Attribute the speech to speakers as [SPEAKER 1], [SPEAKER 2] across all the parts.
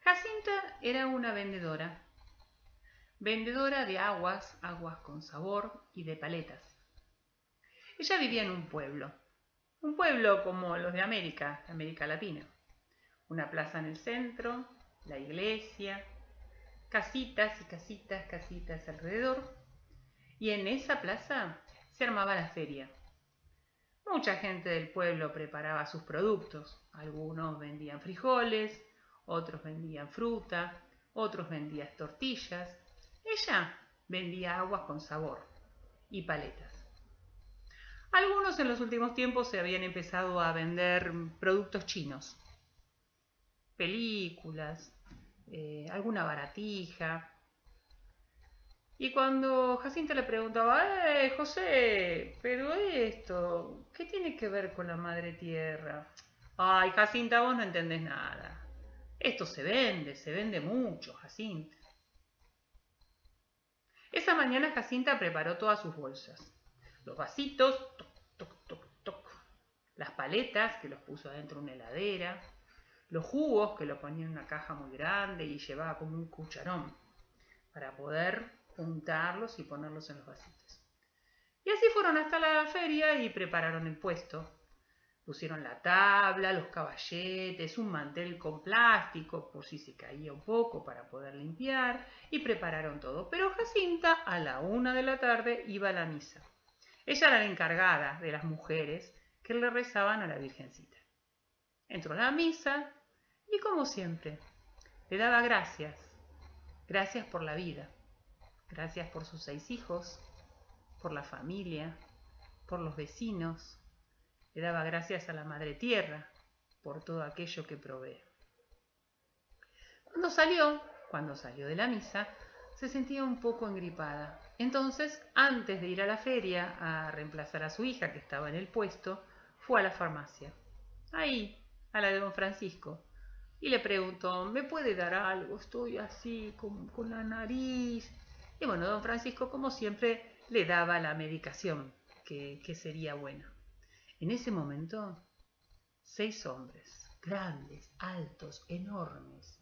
[SPEAKER 1] Jacinta era una vendedora de aguas con sabor y de paletas. Ella vivía en un pueblo como los de América Latina. Una plaza en el centro, la iglesia, casitas y casitas alrededor. Y en esa plaza se armaba la feria. Mucha gente del pueblo preparaba sus productos. Algunos vendían frijoles, otros vendían fruta, otros vendían tortillas. Ella vendía aguas con sabor y paletas. Algunos en los últimos tiempos se habían empezado a vender productos chinos, películas, alguna baratija. Y cuando Jacinta le preguntaba, José, pero esto, ¿qué tiene que ver con la madre tierra? Ay, Jacinta, vos no entendés nada. Esto se vende mucho, Jacinta. Esa mañana Jacinta preparó todas sus bolsas. Los vasitos, toc, toc, toc, toc. Las paletas, que los puso adentro de una heladera. Los jugos, que los ponía en una caja muy grande y llevaba como un cucharón para poder juntarlos y ponerlos en los vasitos. Y así fueron hasta la feria y prepararon el puesto. Pusieron la tabla, los caballetes, un mantel con plástico por si se caía un poco para poder limpiar y prepararon todo. Pero Jacinta a la 1 de la tarde iba a la misa. Ella era la encargada de las mujeres que le rezaban a la Virgencita. Entró a la misa y como siempre le daba gracias. Gracias por la vida. Gracias por sus 6 hijos, por la familia, por los vecinos. Le daba gracias a la Madre Tierra por todo aquello que provee. Cuando salió de la misa, se sentía un poco engripada. Entonces, antes de ir a la feria a reemplazar a su hija que estaba en el puesto, fue a la farmacia. Ahí, a la de don Francisco. Y le preguntó, ¿me puede dar algo? Estoy así con la nariz. Y bueno, don Francisco, como siempre, le daba la medicación que sería buena. En ese momento, 6 hombres, grandes, altos, enormes,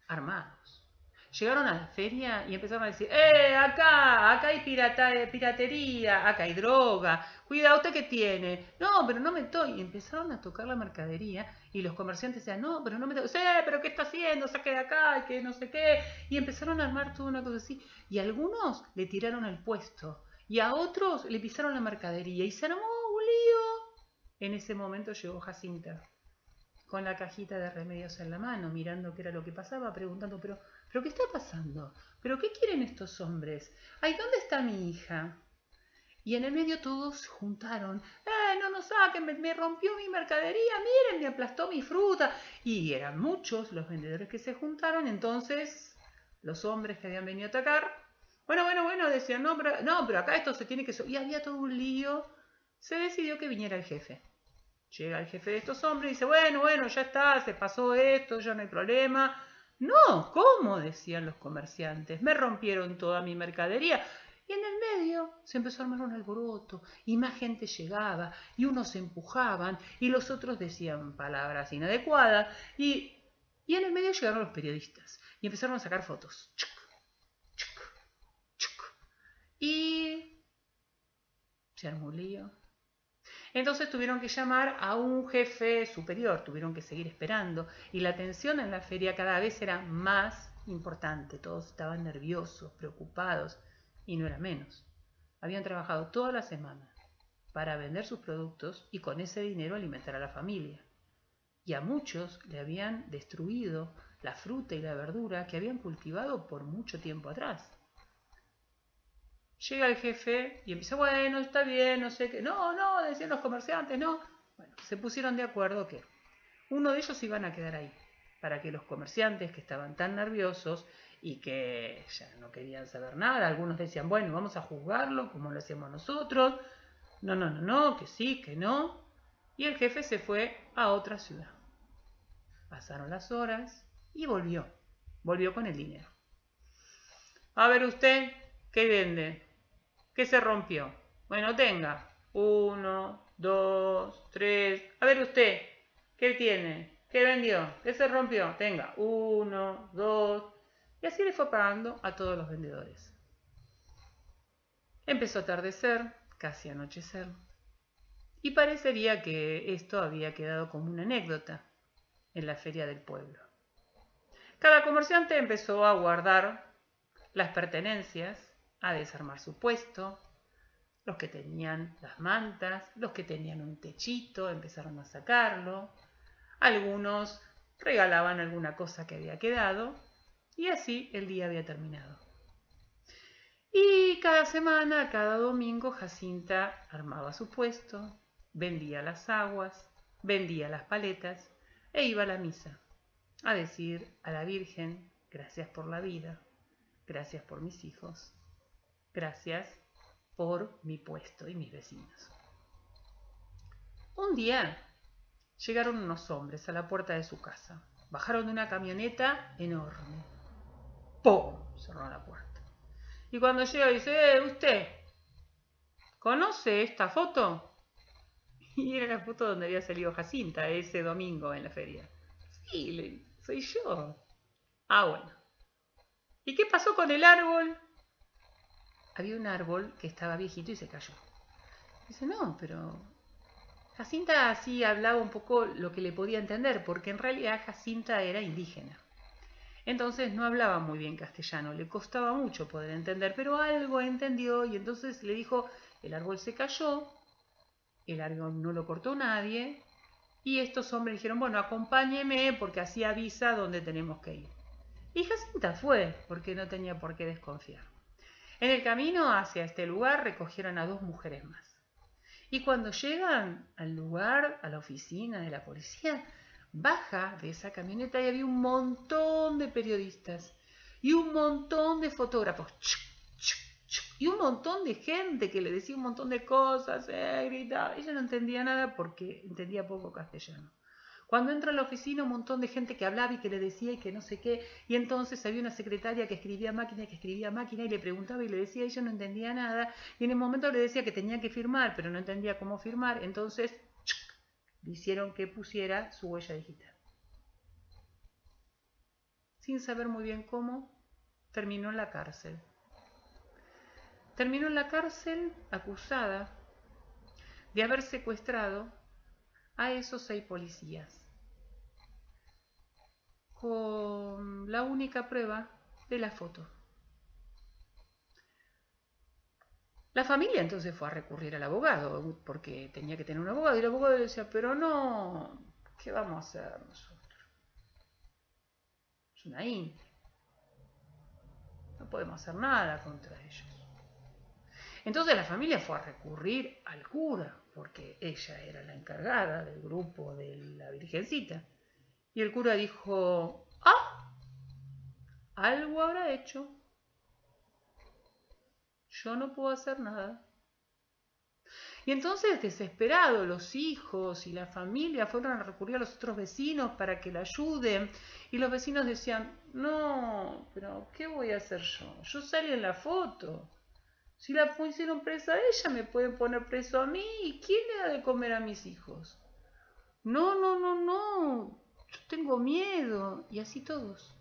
[SPEAKER 1] armados, llegaron a la feria y empezaron a decir, acá hay piratería, acá hay droga, cuidado, ¿usted qué tiene? No, pero no me estoy. Y empezaron a tocar la mercadería y los comerciantes decían, no, pero no me estoy. Pero ¿qué está haciendo? Saque de acá, que no sé qué. Y empezaron a armar toda una cosa así. Y a algunos le tiraron el puesto y a otros le pisaron la mercadería y se armó un lío. En ese momento llegó Jacinta con la cajita de remedios en la mano, mirando qué era lo que pasaba, preguntando, ¿pero qué está pasando? ¿Pero qué quieren estos hombres? Ay, ¿dónde está mi hija? Y en el medio todos juntaron, no nos saquen, me rompió mi mercadería, miren, me aplastó mi fruta. Y eran muchos los vendedores que se juntaron, entonces los hombres que habían venido a atacar, bueno, decían, no, pero acá esto se tiene que... Y había todo un lío, se decidió que viniera el jefe. Llega el jefe de estos hombres y dice, bueno, ya está, se pasó esto, ya no hay problema. No, ¿cómo? Decían los comerciantes, me rompieron toda mi mercadería. Y en el medio se empezó a armar un alboroto y más gente llegaba y unos se empujaban y los otros decían palabras inadecuadas y en el medio llegaron los periodistas y empezaron a sacar fotos. Chuc, chuc, chuc. Y se armó un lío. Entonces tuvieron que llamar a un jefe superior, tuvieron que seguir esperando y la tensión en la feria cada vez era más importante, todos estaban nerviosos, preocupados y no era menos. Habían trabajado toda la semana para vender sus productos y con ese dinero alimentar a la familia. Y a muchos le habían destruido la fruta y la verdura que habían cultivado por mucho tiempo atrás. Llega el jefe y empieza, bueno, está bien, no sé qué. No, decían los comerciantes, no. Bueno, se pusieron de acuerdo que uno de ellos iban a quedar ahí, para que los comerciantes que estaban tan nerviosos y que ya no querían saber nada, algunos decían, bueno, vamos a juzgarlo como lo hacemos nosotros. No, que sí, que no. Y el jefe se fue a otra ciudad. Pasaron las horas y volvió con el dinero. A ver usted, ¿qué vende? ¿Qué se rompió? Bueno, tenga. 1, 2, 3. A ver usted, ¿qué tiene? ¿Qué vendió? ¿Qué se rompió? Tenga, 1, 2. Y así le fue pagando a todos los vendedores. Empezó a atardecer, casi anochecer, y parecería que esto había quedado como una anécdota en la feria del pueblo. Cada comerciante empezó a guardar las pertenencias, a desarmar su puesto. Los que tenían las mantas, los que tenían un techito, empezaron a sacarlo. Algunos regalaban alguna cosa que había quedado y así el día había terminado. Y cada semana, cada domingo, Jacinta armaba su puesto, vendía las aguas, vendía las paletas e iba a la misa a decir a la Virgen: gracias por la vida, gracias por mis hijos, gracias por mi puesto y mis vecinos. Un día llegaron unos hombres a la puerta de su casa. Bajaron de una camioneta enorme. ¡Pum! Cerró la puerta. Y cuando llega dice: ¿usted conoce esta foto? Y era la foto donde había salido Jacinta ese domingo en la feria. Sí, soy yo. Ah, bueno. ¿Y qué pasó con el árbol? Había un árbol que estaba viejito y se cayó. Dice: no, pero Jacinta así hablaba un poco lo que le podía entender, porque en realidad Jacinta era indígena. Entonces no hablaba muy bien castellano, le costaba mucho poder entender, pero algo entendió y entonces le dijo: el árbol se cayó, el árbol no lo cortó nadie, y estos hombres dijeron: bueno, acompáñeme porque así avisa dónde tenemos que ir. Y Jacinta fue, porque no tenía por qué desconfiar. En el camino hacia este lugar recogieron a 2 mujeres más. Y cuando llegan al lugar, a la oficina de la policía, baja de esa camioneta y había un montón de periodistas y un montón de fotógrafos y un montón de gente que le decía un montón de cosas, gritaba. Ella no entendía nada porque entendía poco castellano. Cuando entra a la oficina, un montón de gente que hablaba y que le decía y que no sé qué, y entonces había una secretaria que escribía máquina y le preguntaba y le decía, y ella no entendía nada, y en el momento le decía que tenía que firmar, pero no entendía cómo firmar, entonces le hicieron que pusiera su huella digital. Sin saber muy bien cómo, terminó en la cárcel. Terminó en la cárcel acusada de haber secuestrado a esos 6 policías, con la única prueba de la foto. La familia entonces fue a recurrir al abogado, porque tenía que tener un abogado, y el abogado le decía: pero no, ¿qué vamos a hacer nosotros? Es una india, no podemos hacer nada contra ellos. Entonces la familia fue a recurrir al cura, porque ella era la encargada del grupo de la Virgencita. Y el cura dijo: ah, algo habrá hecho, yo no puedo hacer nada. Y entonces, desesperados, los hijos y la familia fueron a recurrir a los otros vecinos para que la ayuden. Y los vecinos decían: no, pero ¿qué voy a hacer yo? Yo salí en la foto. Si la pusieron presa a ella, me pueden poner preso a mí. ¿Y quién le da de comer a mis hijos? No, no, no, no. Yo tengo miedo. Y así todos.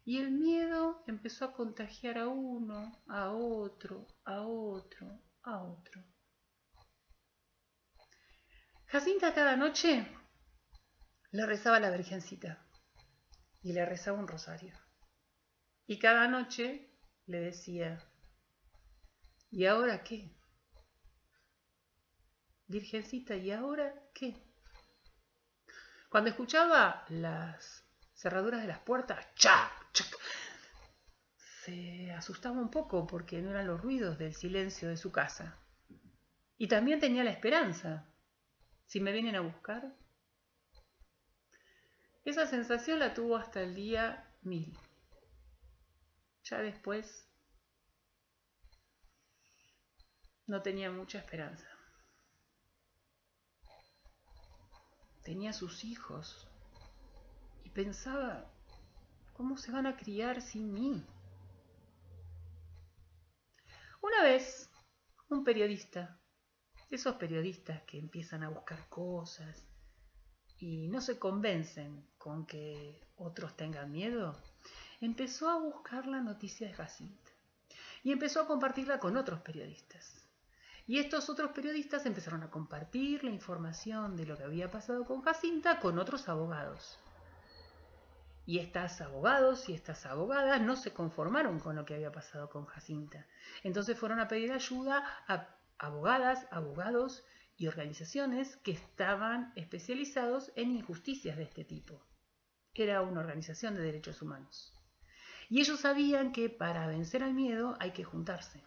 [SPEAKER 1] Y el miedo empezó a contagiar a uno, a otro, a otro, a otro. Jacinta cada noche le rezaba a la Virgencita y le rezaba un rosario. Y cada noche le decía: ¿y ahora qué? Virgencita, ¿y ahora qué? Cuando escuchaba las cerraduras de las puertas, ¡chac, chac!, se asustaba un poco porque no eran los ruidos del silencio de su casa. Y también tenía la esperanza: si me vienen a buscar. Esa sensación la tuvo hasta el día 1000. Ya después no tenía mucha esperanza. Tenía sus hijos y pensaba: ¿cómo se van a criar sin mí? Una vez, un periodista, esos periodistas que empiezan a buscar cosas y no se convencen con que otros tengan miedo, empezó a buscar la noticia de Jacinta y empezó a compartirla con otros periodistas. Y estos otros periodistas empezaron a compartir la información de lo que había pasado con Jacinta con otros abogados. Y estos abogados y estas abogadas no se conformaron con lo que había pasado con Jacinta. Entonces fueron a pedir ayuda a abogadas, abogados y organizaciones que estaban especializados en injusticias de este tipo. Era una organización de derechos humanos. Y ellos sabían que para vencer al miedo hay que juntarse.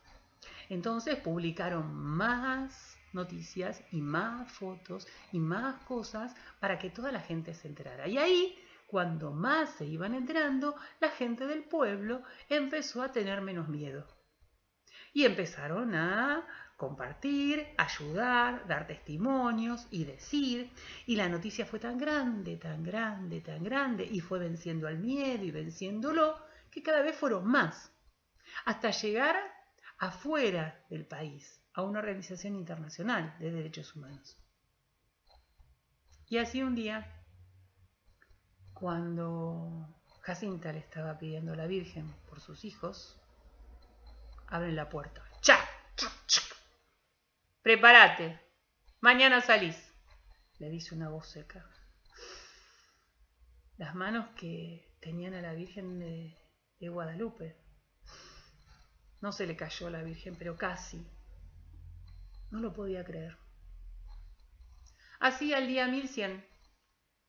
[SPEAKER 1] Entonces publicaron más noticias y más fotos y más cosas para que toda la gente se enterara. Y ahí, cuando más se iban enterando, la gente del pueblo empezó a tener menos miedo. Y empezaron a compartir, ayudar, dar testimonios y decir. Y la noticia fue tan grande, tan grande, tan grande, y fue venciendo al miedo y venciéndolo, que cada vez fueron más. Hasta llegar afuera del país, a una organización internacional de derechos humanos. Y así un día, cuando Jacinta le estaba pidiendo a la Virgen por sus hijos, abren la puerta. ¡Cha! ¡Prepárate! Mañana salís, le dice una voz seca. Las manos que tenían a la Virgen de Guadalupe. No se le cayó a la Virgen, pero casi. No lo podía creer. Así al día 1100,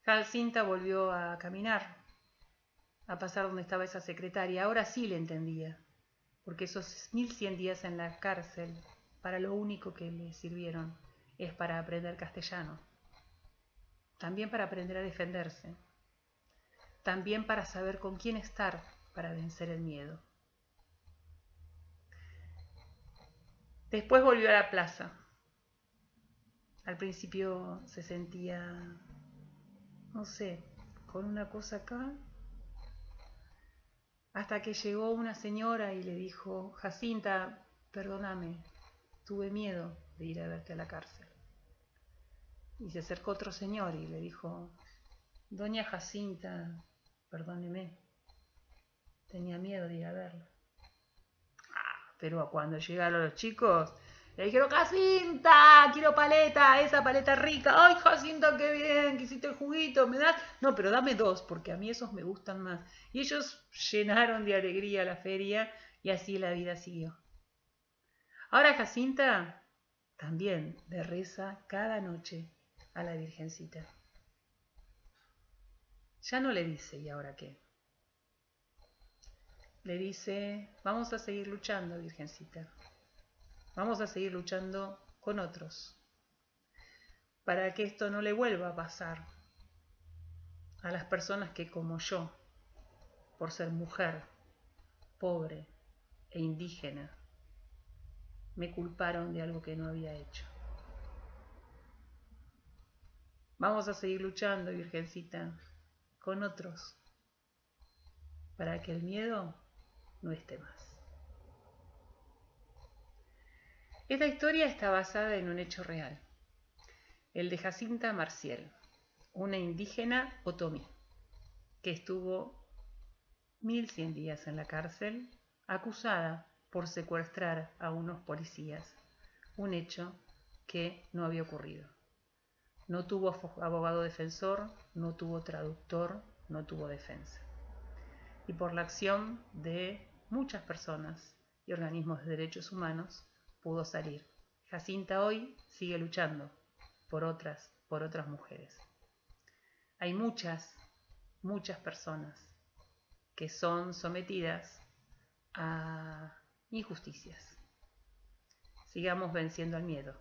[SPEAKER 1] Jacinta volvió a caminar, a pasar donde estaba esa secretaria. Ahora sí le entendía, porque esos 1100 días en la cárcel, para lo único que le sirvieron es para aprender castellano. También para aprender a defenderse. También para saber con quién estar para vencer el miedo. Después volvió a la plaza. Al principio se sentía, no sé, con una cosa acá, hasta que llegó una señora y le dijo: Jacinta, perdóname, tuve miedo de ir a verte a la cárcel. Y se acercó otro señor y le dijo: Doña Jacinta, perdóneme, tenía miedo de ir a verla. Pero cuando llegaron los chicos, le dijeron: Jacinta, quiero paleta, esa paleta rica. Ay, Jacinta, qué bien, que hiciste el juguito, ¿me das? No, pero dame dos, porque a mí esos me gustan más. Y ellos llenaron de alegría la feria y así la vida siguió. Ahora Jacinta también le reza cada noche a la Virgencita. Ya no le dice: ¿y ahora qué? Le dice: vamos a seguir luchando, Virgencita. Vamos a seguir luchando con otros, para que esto no le vuelva a pasar a las personas que, como yo, por ser mujer, pobre e indígena, me culparon de algo que no había hecho. Vamos a seguir luchando, Virgencita, con otros, para que el miedo no esté más. Esta historia está basada en un hecho real, el de Jacinta Marciel, una indígena otomí, que estuvo 1100 días en la cárcel, acusada por secuestrar a unos policías, un hecho que no había ocurrido. No tuvo abogado defensor, no tuvo traductor, no tuvo defensa. Y por la acción de muchas personas y organismos de derechos humanos pudo salir. Jacinta hoy sigue luchando por otras mujeres. Hay muchas personas que son sometidas a injusticias. Sigamos venciendo al miedo.